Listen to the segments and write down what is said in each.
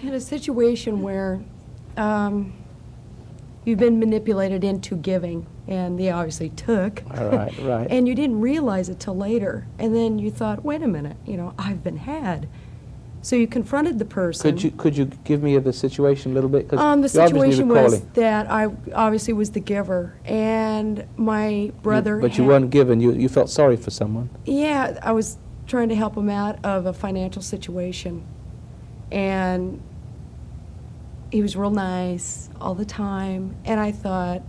in a situation where you've been manipulated into giving, and they obviously took. Right, right. And you didn't realize it till later. And then you thought, wait a minute, I've been had. So you confronted the person. Could you give me the situation a little bit? 'Cause The you're obviously situation was recalling. that I obviously was the giver, and my brother But you had- weren't given. You felt sorry for someone. Yeah, I was trying to help him out of a financial situation. And he was real nice all the time, and I thought,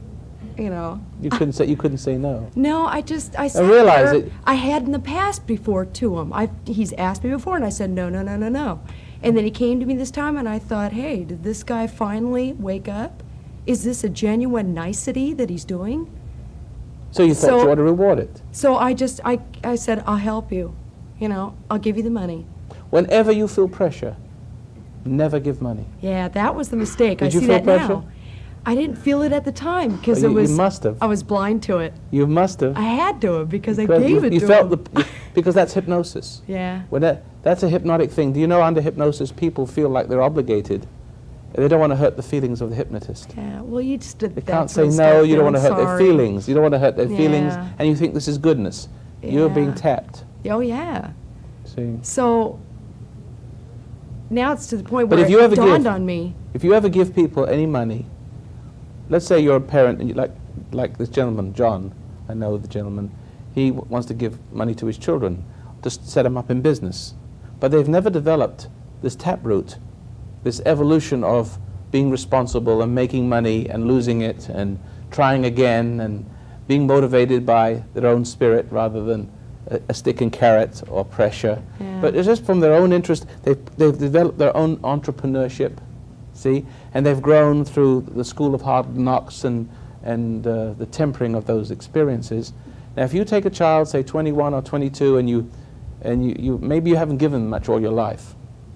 You couldn't say no. no, I sat realize there. it- I had in the past before to him. He's asked me before, and I said no, no, no, no, no. And then he came to me this time, and I thought, hey, did this guy finally wake up? Is this a genuine nicety that he's doing? So you thought So- you ought to reward it. So I said, I'll help you. I'll give you the money. Whenever you feel pressure, never give money. Yeah, that was the mistake. Did I you see feel that pressure? now. I didn't feel it at the time because Well, you must have. I was blind to it. You must have. I had to have because I Because gave it you to felt him. because that's hypnosis. Yeah. When that's a hypnotic thing. Do you know under hypnosis people feel like they're obligated? They don't want to hurt the feelings of the hypnopist. Yeah. Well, you just did They that can't sort say of no, stuff. you don't want to hurt I'm their sorry. feelings. You don't want to hurt their feelings, Yeah. and you think this is goodness. You're being Yeah. tapped. Oh yeah. See? So now it's to the point But where if you it ever dawned give- on me. If you ever give people any money, let's say you're a parent and you like this gentleman, John, I know the gentleman, he wants to give money to his children to set them up in business. But they've never developed this taproot, this evolution of being responsible and making money and losing it and trying again and being motivated by their own spirit rather than a stick and carrot or pressure. Yeah. But it's just from their own interest, they've developed their own entrepreneurship, see? And they've grown through the school of hard knocks and the tempering of those experiences. Now, if you take a child, say 21 or 22, and you maybe you haven't given them much all your life,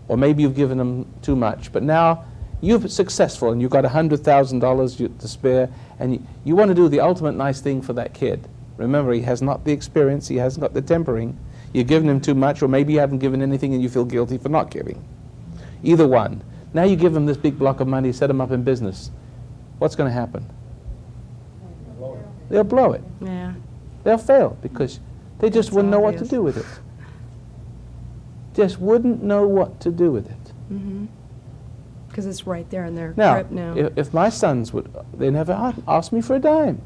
or maybe you've given them too much, but now you're successful and you've got $100,000 to spare, and you want to do the ultimate nice thing for that kid. Remember, he has not the experience, he hasn't got the tempering. You've given him too much, or maybe you haven't given anything and you feel guilty for not giving. Either one. Now you give him this big block of money, set him up in business. What's going to happen? They'll blow it. Yeah. They'll fail because they just That's wouldn't know what to obvious. do with it. Just wouldn't know what to do with it. Mm-hmm. Because it's right there in their Now, grip now. if my sons would, they never asked me for a dime.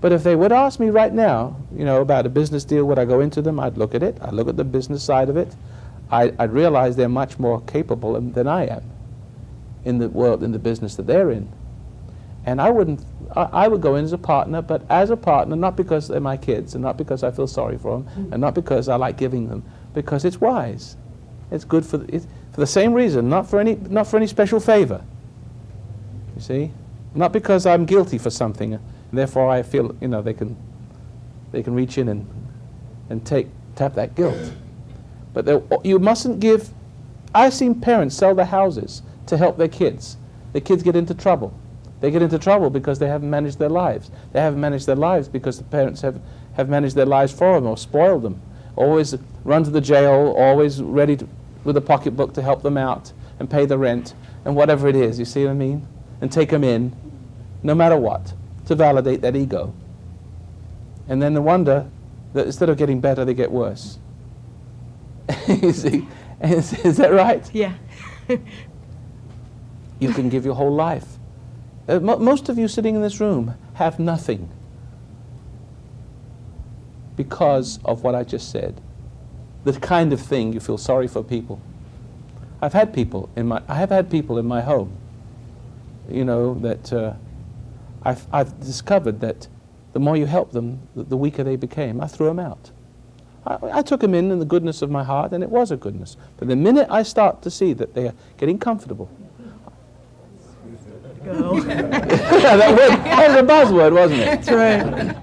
But if they would ask me right now, about a business deal, would I go into them? I'd look at it. I'd look at the business side of it. I'd realize they're much more capable than I am in the world, in the business that they're in. And I would go in as a partner, but as a partner, not because they're my kids, and not because I feel sorry for them, and not because I like giving them, because it's wise. It's good for the same reason, not for any special favor. You see, not because I'm guilty for something, and therefore I feel they can reach in and tap that guilt. But you mustn't give. I've seen parents sell their houses to help their kids. The kids get into trouble. They get into trouble because they haven't managed their lives. They haven't managed their lives because the parents have managed their lives for them or spoiled them. Always run to the jail, always ready with a pocketbook to help them out and pay the rent and whatever it is, you see what I mean? And take them in, no matter what, to validate that ego. And then they wonder that instead of getting better, they get worse. You see? Is that right? Yeah. You can give your whole life. Most of you sitting in this room have nothing because of what I just said. The kind of thing you feel sorry for people. I have had people in my home, that I've discovered that the more you help them, the weaker they became. I threw them out. I took them in the goodness of my heart, and it was a goodness. But the minute I start to see that they are getting comfortable, Go. yeah, that was a buzzword, wasn't it? That's right.